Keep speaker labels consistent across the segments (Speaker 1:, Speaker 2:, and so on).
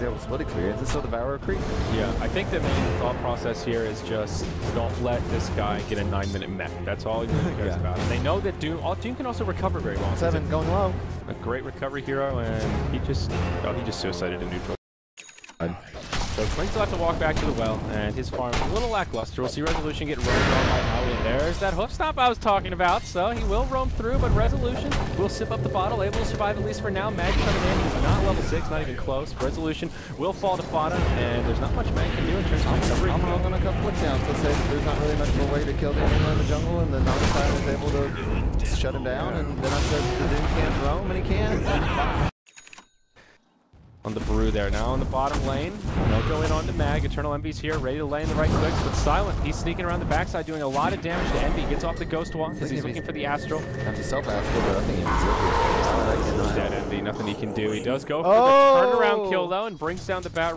Speaker 1: able to split experience. It's still the Valor creep.
Speaker 2: Yeah, I think the main thought process here is just don't let this guy get a 9-minute mech. That's all he really cares about. And they know that Doom can also recover very well.
Speaker 1: 7 going low.
Speaker 2: A great recovery hero, and he just suicided in neutral. So Clink's will have to walk back to the well, and his farm a little lackluster. We'll see Resolution get roamed on by Howie. There's that hoof stomp I was talking about, so he will roam through, but Resolution will sip up the bottle, able to survive at least for now. Mag coming in, he's not level 6, not even close. Resolution will fall to Fada, and there's not much Mag can do in terms of recovery.
Speaker 1: I'm wrong on a couple of downs. Let's say there's not really much of a way to kill the enemy in the jungle, and the non-side is able to shut him down, and then I said the dude can't roam, and he can.
Speaker 2: On the Brew there now on the bottom lane. They'll go in onto Mag. Eternal Envy's here, ready to lay in the right clicks, but Silent. He's sneaking around the backside, doing a lot of damage to Envy. Gets off the Ghost Walk because he's looking for the Astral.
Speaker 1: Have to self-Astral, but I think he's
Speaker 2: dead Envy, nothing he can do. He does go for the turnaround kill though and brings down the bat.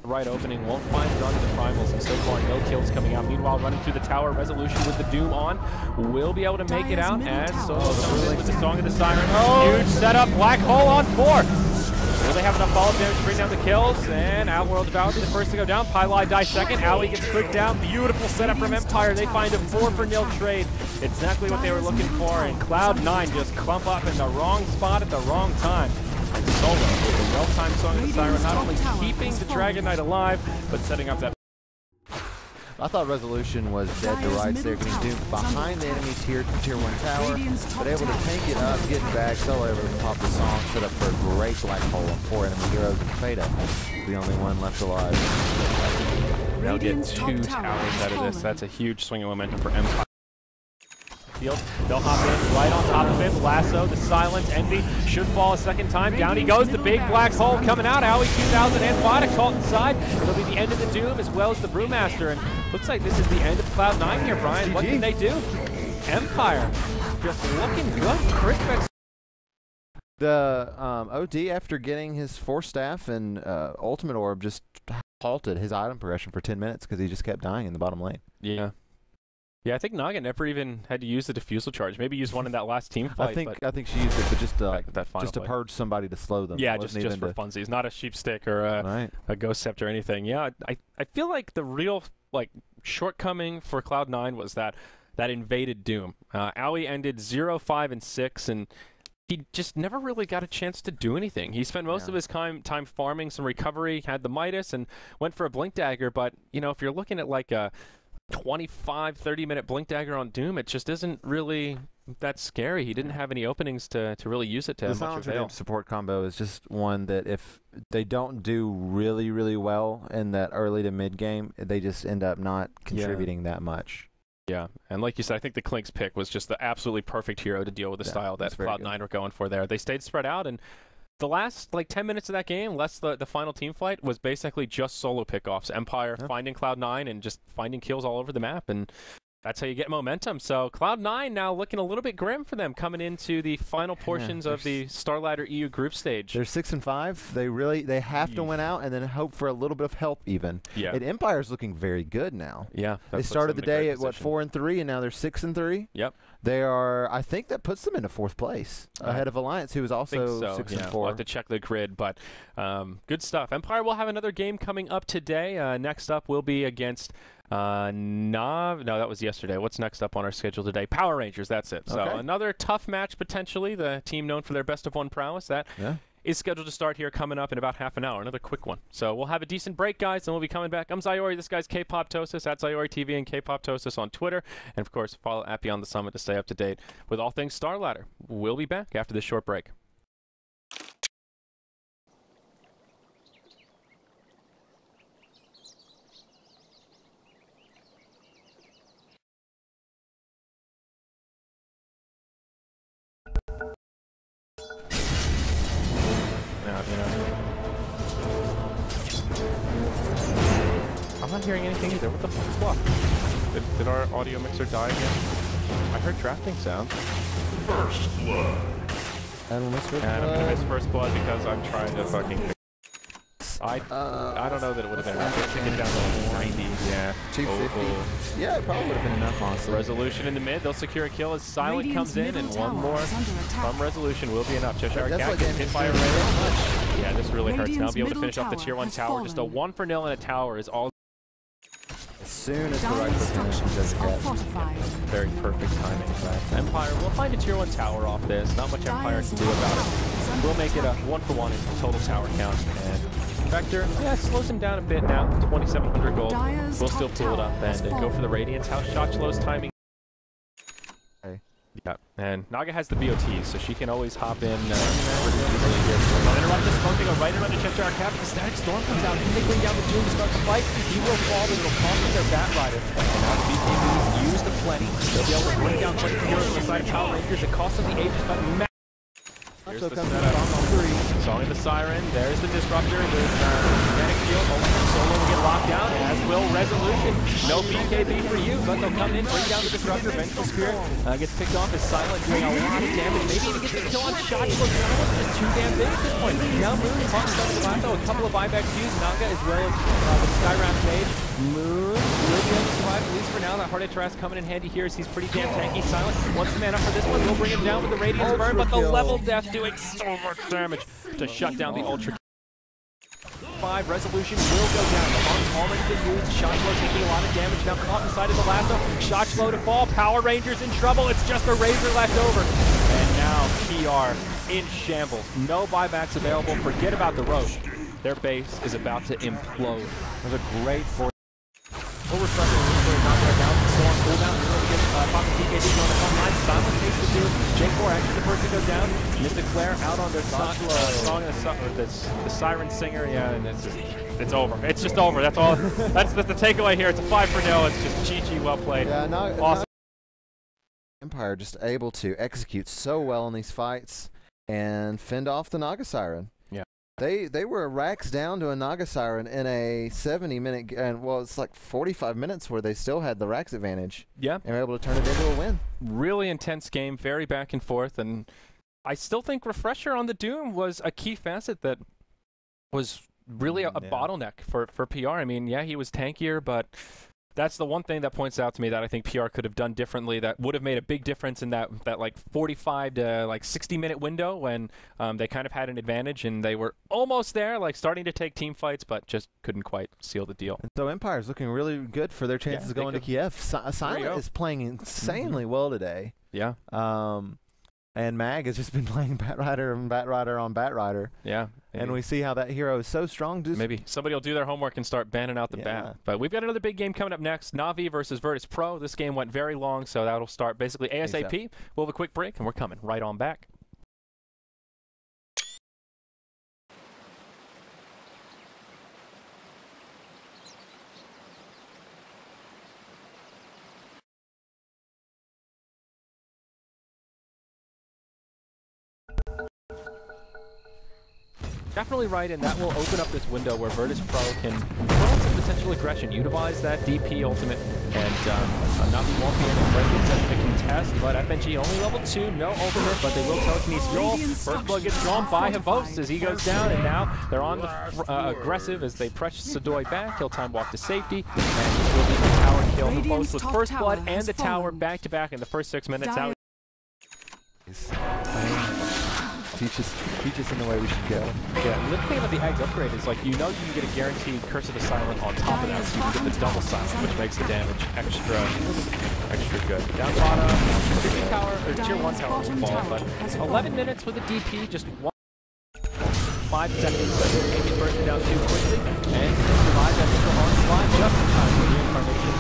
Speaker 2: Right opening, won't find Gun to the Primals, and so far no kills coming out. Meanwhile, running through the tower, Resolution with the Doom on, will be able to make it out as Solo comes in with the Song of the Siren. Huge setup, Black Hole on 4. Will they have enough follow damage to bring down the kills? And Outworld about to be the first to go down. Pylai dies second. Owie gets clicked down. Beautiful setup from Empire. They find a 4-for-0 trade. Exactly what they were looking for. And Cloud9 just clump up in the wrong spot at the wrong time. And Solo with a well-timed Song of the Siren, not only keeping the Dragon Knight alive, but setting up that.
Speaker 1: I thought Resolution was dead to rights there, getting doomed behind the enemy tier 1 tower, but able to tank it up, getting back, Solo able to pop the Song, set up for a great Black Hole and 4 enemy heroes, and Fada, the only one left alive.
Speaker 2: They'll get 2 towers out of this. That's a huge swing of momentum for Empire. They'll hop in right on top of him. Lasso, the Silence, Envy should fall a second time. Down he goes, the big Black Hole coming out. Owie 2000 and Fada caught inside. It'll be the end of the Doom as well as the Brewmaster. And looks like this is the end of Cloud9 here, Brian. What can they do? Empire just looking good. Crispix.
Speaker 1: The OD, after getting his Force Staff and Ultimate Orb, just halted his item progression for 10 minutes because he just kept dying in the bottom lane.
Speaker 2: Yeah. Yeah, I think Naga never even had to use the defusal charge. Maybe used one in that last team fight.
Speaker 1: I think she used it, but just to purge somebody to slow them.
Speaker 2: Yeah, just for funsies, not a sheep stick or a ghost scepter or anything. Yeah, I feel like the real shortcoming for Cloud9 was that invaded Doom. Owie ended 0-5-6, and he just never really got a chance to do anything. He spent most of his time farming some recovery, had the Midas, and went for a Blink Dagger. But you know, if you're looking at like a 25-30 minute Blink Dagger on Doom, it just isn't really that scary. He didn't have any openings to really use it to have much avail.
Speaker 1: The support combo is just one that if they don't do really well in that early to mid game, they just end up not contributing that much.
Speaker 2: Yeah, and like you said, I think the Clink's pick was just the absolutely perfect hero to deal with the style that Cloud9 were going for there. They stayed spread out, and the last 10 minutes of that game, less the final team fight, was basically just solo pickoffs. Empire finding Cloud9 and just finding kills all over the map, and that's how you get momentum. So Cloud9 now looking a little bit grim for them coming into the final portions of the StarLadder EU group stage.
Speaker 1: They're 6-5. They have to win out and then hope for a little bit of help even.
Speaker 2: Yeah.
Speaker 1: And Empire's looking very good now.
Speaker 2: Yeah.
Speaker 1: They started the day at what, 4-3, and now they're 6-3.
Speaker 2: Yep.
Speaker 1: They are. I think that puts them into 4th place ahead of Alliance, who is also 6-4.
Speaker 2: We'll have to check the grid, but good stuff. Empire will have another game coming up today. Next up will be against no, that was yesterday. What's next up on our schedule today? PowerRangers, that's it. So another tough match potentially. The team known for their best-of-1 prowess. That is scheduled to start here coming up in about half an hour. Another quick one. So we'll have a decent break, guys, and we'll be coming back. I'm Zyori. This guy's K-Pop-Tosis at Zyori TV and K-Pop-Tosis on Twitter. And, of course, follow at Beyond the Summit to stay up to date with all things StarLadder. We'll be back after this short break. I'm not hearing anything either. What the fuck? Did our audio mixer die again? I heard drafting sounds.
Speaker 3: First blood.
Speaker 1: And I'm
Speaker 2: gonna miss first blood because I'm trying to fucking. I don't know that it would have been enough. I think it down to 90. Yeah.
Speaker 1: 250. Yeah, it probably would have been enough, honestly.
Speaker 2: Resolution in the mid. They'll secure a kill as Silent comes in, and one more from Resolution will be enough. Cheshire Cat gets hit by a raid. Yeah, this really hurts. Now be able to finish off the tier 1 tower. Just a 1-for-0 in a tower is all.
Speaker 1: As soon as the right finish does get.
Speaker 2: Very perfect timing. Empire will find a tier 1 tower off this. Not much Empire can do about it. We'll make it a 1-for-1 in total tower count. And Vector, yeah, slows him down a bit now. 2,700 gold. We'll still pull it up and go for the Radiance house. Shot Slow's timing. Yeah, and Naga has the BOTs, so she can always hop in. Interrupt the smoke, they go right around the Cheshire Cat. The Static Storm comes out, and they bring down the Doom to start the fight. He will fall, but it'll cost them their Batrider. And now the BKBs use the plenty. They'll be able to bring down 20 heroes on the side of PowerRangers. It costs them the Aegis, but here's the setup. Song in the Siren, there's the Disruptor, there's Static Shield, Solo will get locked down, as will Resolution. No BKB for you, but they'll come in, bring down the Disruptor. Vengeful Spirit gets picked off as Silent, doing a lot of damage. Maybe even gets the kill on Shot. Just too damn big at this point. Now Moon talks about the Lasso, a couple of buyback Qs, Naga as well as the Skyram Fade. Moon will be able to survive, at least for now. That Heart Trash coming in handy here as he's pretty damn tanky. Silent wants the man up for this one. We'll bring him down with the Radiance Burn, but the level death doing so much damage to shut down the Ultra. 5 Resolution will go down. The bomb's already been used. Shot Slow taking a lot of damage. Now caught inside of the lasso. Shot Slow to fall. PowerRangers in trouble. It's just a Razor left over. And now PR in shambles. No buybacks available. Forget about the road. Their base is about to implode. It was a great force. Not right now. Still on cooldown. Popping TKD on the front line. Silent takes the dude. J4 actually the first to go down. Mystic Flare out on their song of the Siren Singer. Yeah, and it's over. It's just over. That's all. That's the takeaway here. It's a 5-for-0. It's just GG. Well played.
Speaker 1: Yeah,
Speaker 2: awesome.
Speaker 1: Empire just able to execute so well in these fights and fend off the Naga Siren. They were racks down to a Naga Siren in a 70-minute, and well, it's like 45 minutes where they still had the racks advantage. Yeah. And were able to turn it into a win.
Speaker 2: Really intense game, very back and forth, and I still think Refresher on the Doom was a key facet that was really a bottleneck for PR. I mean, yeah, he was tankier, but that's the one thing that points out to me that I think PR could have done differently that would have made a big difference in that like 45 to like 60-minute window when they kind of had an advantage and they were almost there, like starting to take team fights, but just couldn't quite seal the deal.
Speaker 1: And so Empire's looking really good for their chances of going to Kiev. Silent is playing insanely well today.
Speaker 2: Yeah.
Speaker 1: And Mag has just been playing Batrider and Batrider on Batrider.
Speaker 2: Yeah.
Speaker 1: Maybe. And we see how that hero is so strong.
Speaker 2: Maybe somebody will do their homework and start banning out the bat. But we've got another big game coming up next. Na'Vi versus Virtus.Pro. This game went very long, so that'll start basically ASAP. We'll have a quick break, and we're coming right on back. Definitely right, and that will open up this window where Virtus.Pro can throw some potential aggression, utilize that DP ultimate, and Na'Vi won't be in a great position to contest, but FNG only level 2, no ultimate, but they will telekinesis roll. First blood gets drawn by Havos as he goes down, and now they're on the aggressive as they press Sadoy back. He'll time walk to safety, and this will be the tower kill. Havos with first blood and the tower back-to-back in the first 6 minutes. Out.
Speaker 1: Teach us in the way we should go.
Speaker 2: Yeah, the thing about the Egg upgrade is, like, you know you can get a guaranteed Curse of the Silent on top of that, so you can get the double Silent, which makes the damage extra good. Down bottom, tier tower, or tier 1 tower will fall, but 11 minutes with a DP, just 5 seconds, but maybe burns it down too quickly, and survive that initial onslaught just in time for the Incarnation.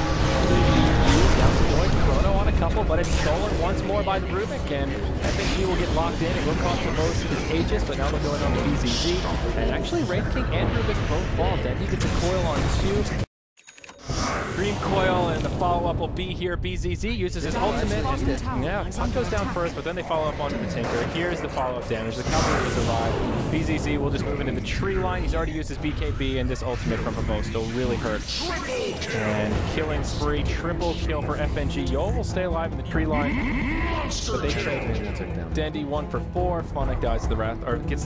Speaker 2: Down to Joy, Chrono on a couple, but it's stolen once more by the Rubik, and FNG will get locked in. It will cost them both his Aegis, but now they're going on to BZZ. And actually, Wraith King and Rubik both fall. Dendy gets a coil on 2. Dream Coil, and the follow-up will be here. BZZ uses his ultimate. And, Puck goes down first, but then they follow up onto the Tinker. Here's the follow-up damage. The cavalry will survive. BZZ will just move into the tree line. He's already used his BKB, and this ultimate from Havos will really hurt. And killing spree, triple kill for FNG. Yo will stay alive in the tree line, but they trade him. Dendy 1 for 4. Phonic dies to the wrath, or gets.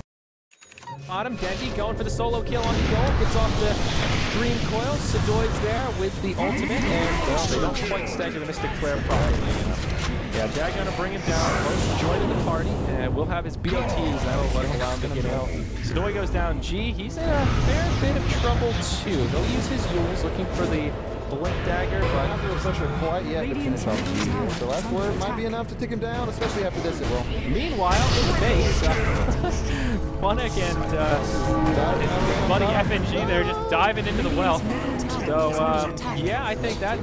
Speaker 2: Bottom, Dendy going for the solo kill on the goal. Gets off the green coil. Sadoy's there with the ultimate, and well, they don't quite stagger the Mystic Flare properly enough. Yeah, Jag gonna bring him down. Both joining the party, and we'll have his BOTs. That'll allow him to get out. Sadoy goes down. G, he's in a fair bit of trouble too. He'll use his Yules looking for the Blink Dagger, but
Speaker 1: not the pressure quite yet to finish off G here. The last word might be enough to take him down, especially after this it will.
Speaker 2: Meanwhile, in the base, Funnick and his buddy FNG, they're just diving into the well. So, yeah, I think that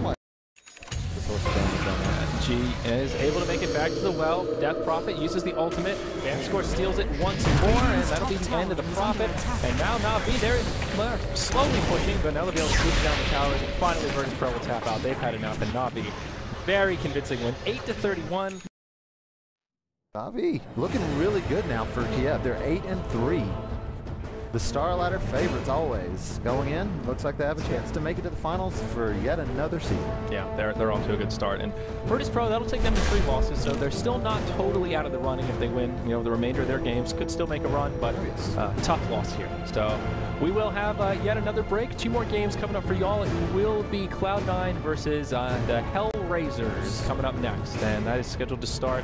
Speaker 2: G is able to make it back to the well. Death Prophet uses the ultimate. Vanscore steals it once more, and that'll be the end of the Prophet. And now Na'Vi, they're slowly pushing, but now they'll be able to sweep down the towers. And finally, Virtus.Pro will tap out. They've had enough, and Na'Vi, very convincing win, 8-31.
Speaker 1: Na'Vi looking really good now for Kiev. They're 8-3. The StarLadder favorites always. Going in, looks like they have a chance to make it to the finals for yet another season.
Speaker 2: Yeah, they're off to a good start. And Virtus.Pro, that'll take them to 3 losses, so they're still not totally out of the running if they win. You know, the remainder of their games could still make a run, but tough loss here. So we will have yet another break. 2 more games coming up for y'all. It will be Cloud9 versus the HellRaisers coming up next, and that is scheduled to start.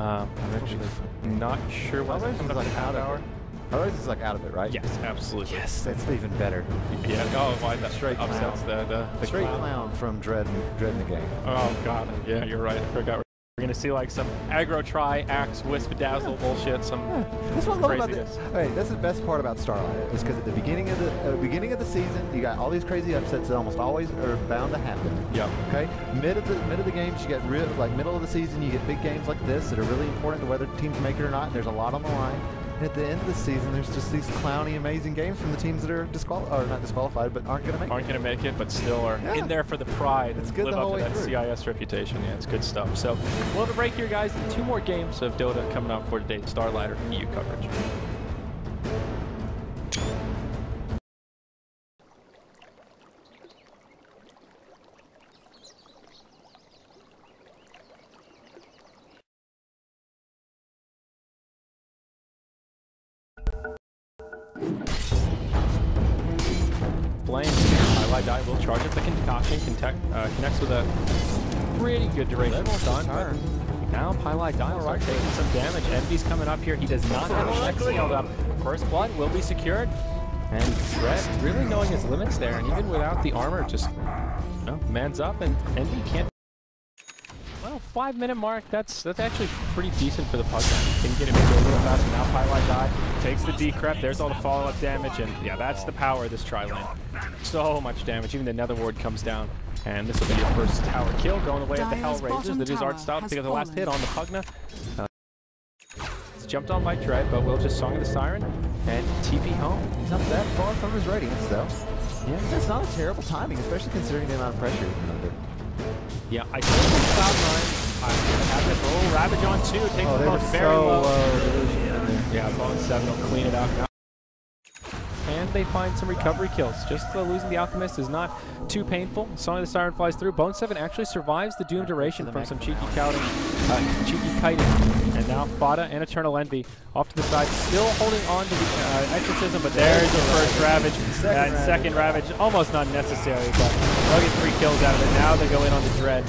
Speaker 2: I'm actually not sure when it's coming up, like an hour.
Speaker 1: HellRaisers is like out of it, right?
Speaker 2: Yes, absolutely.
Speaker 1: Yes, that's even better.
Speaker 2: Yeah. Oh, why that straight upsets the
Speaker 1: straight clown from Dread the game.
Speaker 2: Oh god. Yeah, you're right. I forgot. We're gonna see like some aggro try, axe, wisp, dazzle bullshit. Some
Speaker 1: that's what I love about this. Hey, that's the best part about StarLadder is because at the beginning of the season, you got all these crazy upsets that almost always are bound to happen.
Speaker 2: Yeah.
Speaker 1: Okay. Mid of the games, you get like middle of the season, you get big games like this that are really important to whether teams make it or not. And there's a lot on the line. And at the end of the season, there's just these clowny, amazing games from the teams that are not disqualified, but aren't going to make it. But still are in there for the pride. It's good live up to that CIS reputation. Yeah, it's good stuff. So we'll have a break here, guys. 2 more games of Dota coming up for today. StarLadder EU coverage. Flame, Highlight Die will charge up the concoction, connects with a pretty good duration stun, but now Highlight Die will start taking some damage. Envy's coming up here, he does not have a neck scaled up. First blood will be secured, and Dread really knowing his limits there, and even without the armor, just man's up, and Envy can't. Well, 5-minute mark, that's actually pretty decent for the puck. Can get him into a little faster. Now Highlight Die takes the decrep, there's all the follow-up damage, and yeah, that's the power of this tri-lane. So much damage, even the Nether Ward comes down, and this will be your first tower kill, going away at the HellRaisers. That is art style to get the last hit on the Pugna. It's jumped on by Dread, but we'll just Song of the Siren and TP home. He's not that far from his ratings, though. Yeah, that's not a terrible timing, especially considering the amount of pressure he's under.
Speaker 2: Yeah, I think Cloud9. I have this little Ravage on 2, takes the boat very low. Yeah, Bone 7 will clean it out now. And they find some recovery kills. Just losing the Alchemist is not too painful. Song of the Siren flies through. Bone 7 actually survives the Doom duration from some cheeky kiting. And now Fada and Eternal Envy off to the side, still holding on to the Exorcism, but there's the first Ravage. And second Ravage, almost not necessary, but they'll get 3 kills out of it. Now they go in on the Dread.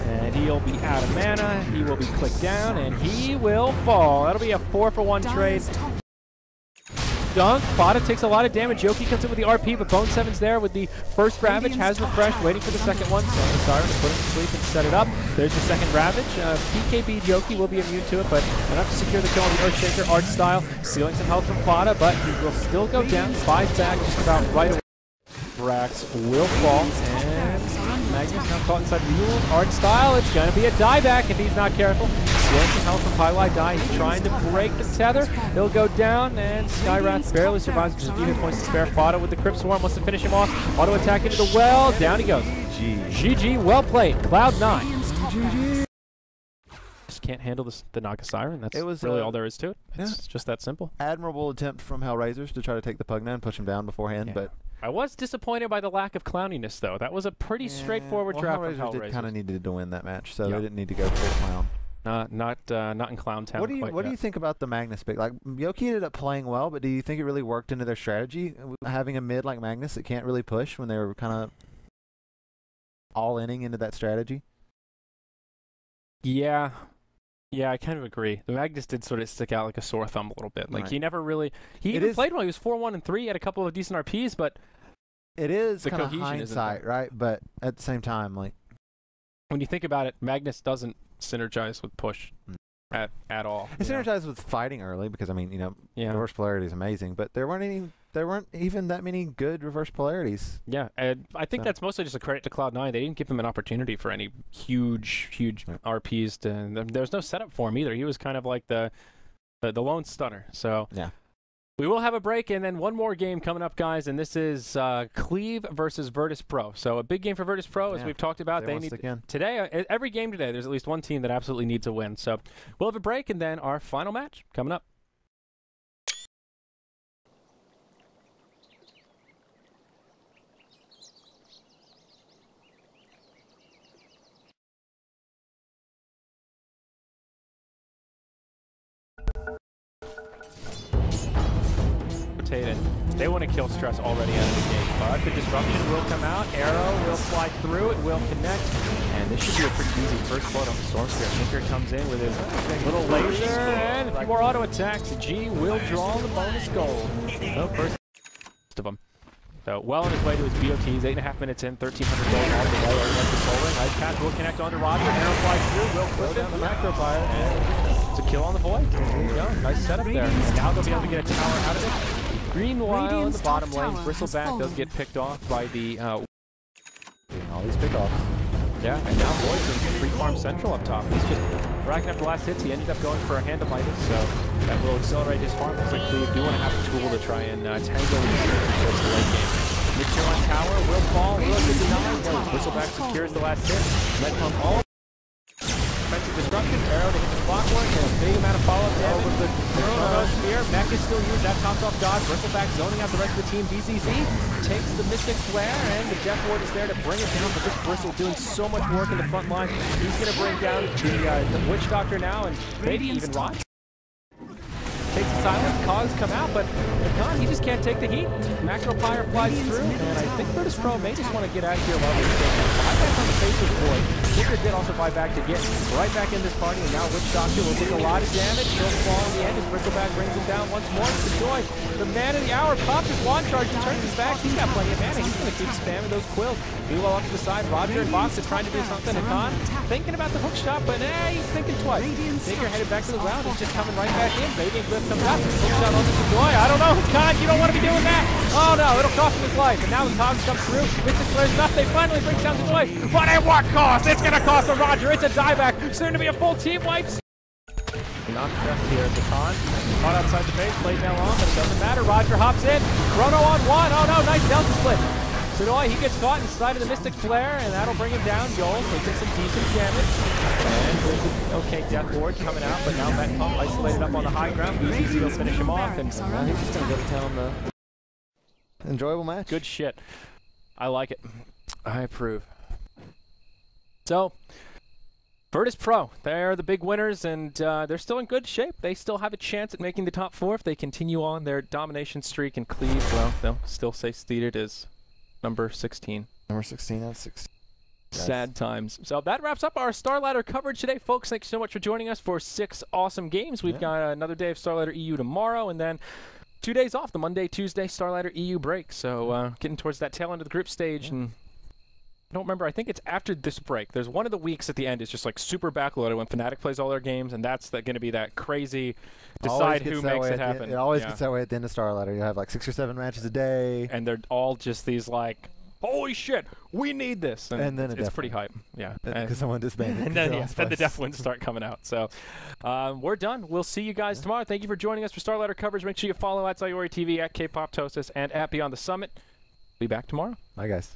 Speaker 2: And he'll be out of mana, he will be clicked down, and he will fall. That'll be a 4-for-1 trade. Dunk, Fada takes a lot of damage. Yoki comes in with the RP, but Bone 7's there with the first Ravage, has refreshed, waiting for the second one. So the Siren to put him to sleep and set it up. There's the second Ravage. PKB Yoki will be immune to it, but enough to secure the kill on the Earthshaker art style. Stealing some health from Fada, but he will still go down. Buys back just about right away. Brax will fall, and Magnus now caught inside the Mule. Art style, it's going to be a dieback if he's not careful. Stealing some health from Highlight Die. He's trying to break the tether. He'll go down, and Skywrath barely survives with just a few hit points to spare. Fada with the Crypt Swarm wants to finish him off. Auto attack into the well. Down he goes. GG, well played. Cloud9. GG. Just can't handle the Naga Siren. That's really all there is to it. It's just that simple.
Speaker 1: Admirable attempt from HellRaisers to try to take the Pugna and push him down beforehand, but
Speaker 2: I was disappointed by the lack of clowniness, though. That was a pretty straightforward draft from HellRaisers.
Speaker 1: Did kind of needed to win that match, so they didn't need to go full clown.
Speaker 2: Not in Cloud9.
Speaker 1: What do you think about the Magnus pick? Like, Yoki ended up playing well, but do you think it really worked into their strategy, having a mid like Magnus that can't really push when they were kind of all-inning into that strategy?
Speaker 2: Yeah, I kind of agree. The Magnus did sort of stick out like a sore thumb a little bit. Like, he never really... He even played well. He was 4-1-3, had a couple of decent RPs, but...
Speaker 1: It is kind of hindsight, right? But at the same time, like...
Speaker 2: When you think about it, Magnus doesn't synergize with push at all.
Speaker 1: It synergized with fighting early because, I mean, you know, reverse polarity is amazing, but there weren't even that many good reverse polarities.
Speaker 2: Yeah, and I think that's mostly just a credit to Cloud9. They didn't give him an opportunity for any huge RPs. There was no setup for him either. He was kind of like the lone stunner. So
Speaker 1: yeah.
Speaker 2: We will have a break, and then one more game coming up, guys, and this is Cleve versus Virtus.Pro. So a big game for Virtus.Pro, as we've talked about. They need today. Every game today, there's at least one team that absolutely needs a win. So we'll have a break, and then our final match coming up. They want to kill stress already out of the gate, but the disruption will come out. Arrow will fly through, it will connect, and this should be a pretty easy first blood on the Storm Spear. Vincere comes in with his little laser, and a few more auto attacks. G will draw the bonus goal. So first of them. So well on his way to his BOTs, 8.5 minutes in, 1,300 gold all the way over the solar. Nice pass will connect onto Roger. Arrow flies through, will throw down the macro fire, and it's a kill on the void. There you go, nice setup there. And now they'll be able to get a tower out of it. Meanwhile, in the bottom lane, Bristleback does get picked off by the...
Speaker 1: all these pickoffs.
Speaker 2: Yeah, and now Void's in free farm central up top. He's just racking up the last hits. He ended up going for a hand of Midas, so that will accelerate his farm. Looks like Cleve do want to have a tool to try and tango towards the late game. Vincere on tower, will fall, will get denied. Bristleback secures the last hit. Let come all. Defensive destruction, arrow to hit the clockwork, and a big amount of follow-up damage with the Chrono Spear. Mech is still used, that tops off dodge. Bristleback zoning out the rest of the team. BZZ takes the Mystic Flare, and the Death Ward is there to bring it down, but this Bristle doing so much work in the front line. He's going to bring down the Witch Doctor now, and maybe even Rod. Takes the silence, Cause come out, but Khan, he just can't take the heat. Macro Fire flies through, and I think Virtus.Pro may just want to get out of here while they're taking buy back on the face of Void. Vincere did also buy back to get right back in this party, and now Witch Doctor will take a lot of damage. He'll fall in the end as Bristleback brings him down once more. It's the Joy. The man of the hour pops his wand charge, he turns his back. He's got plenty of mana. He's going to keep spamming those quills. Meanwhile, off to the side, Roger and Box are trying to do something. Khan thinking about the hook shot, but he's thinking twice. Vincere headed back to the ground. He's just coming right back in. Radiant Glyph comes out. Hook shot on the Joy. I don't know. Khan, you don't want to be doing that. Oh no, it'll cost him his life. And now the Cogs come through. Mystic Flare's enough. They finally bring down the Joy. But at what cost? It's going to cost the Roger. It's a dieback. Soon to be a full team wipes. Not stressed here at the Khan. Caught outside the base, played now on, but it doesn't matter. Roger hops in. Chrono on one. Oh no, nice Delta split. Sonoy, he gets caught inside of the Mystic Flare, and that'll bring him down. Joel taking some decent damage. And there's an okay Death Ward coming out, but now Met Pump isolated up on the high ground. BZZ will finish him off, and he's just going to go to town.
Speaker 1: Enjoyable match.
Speaker 2: Good shit. I like it. I approve. So, Virtus.Pro, they're the big winners, and they're still in good shape. They still have a chance at making the top 4 if they continue on their domination streak. And Cleve, well, they'll still say seeded as number 16.
Speaker 1: Number 16 out of 16.
Speaker 2: Sad times. So that wraps up our StarLadder coverage today, folks. Thanks so much for joining us for 6 awesome games. We've got another day of StarLadder EU tomorrow, and then 2 days off, the Monday, Tuesday StarLadder EU break. So getting towards that tail end of the group stage, and I don't remember. I think it's after this break. There's one of the weeks at the end is just like super backloaded when Fnatic plays all their games, and that's going to be that crazy decide who makes it happen.
Speaker 1: It always gets that way at the end of StarLadder. You have like 6 or 7 matches a day,
Speaker 2: and they're all just these like, holy shit, we need this, and then it's pretty hype. Yeah,
Speaker 1: because someone disbanded.
Speaker 2: And then the Death Winds start coming out. So we're done. We'll see you guys tomorrow. Thank you for joining us for StarLadder coverage. Make sure you follow at Sayori TV, at KPopTosis, and at Beyond the Summit. Be back tomorrow.
Speaker 1: Bye, guys.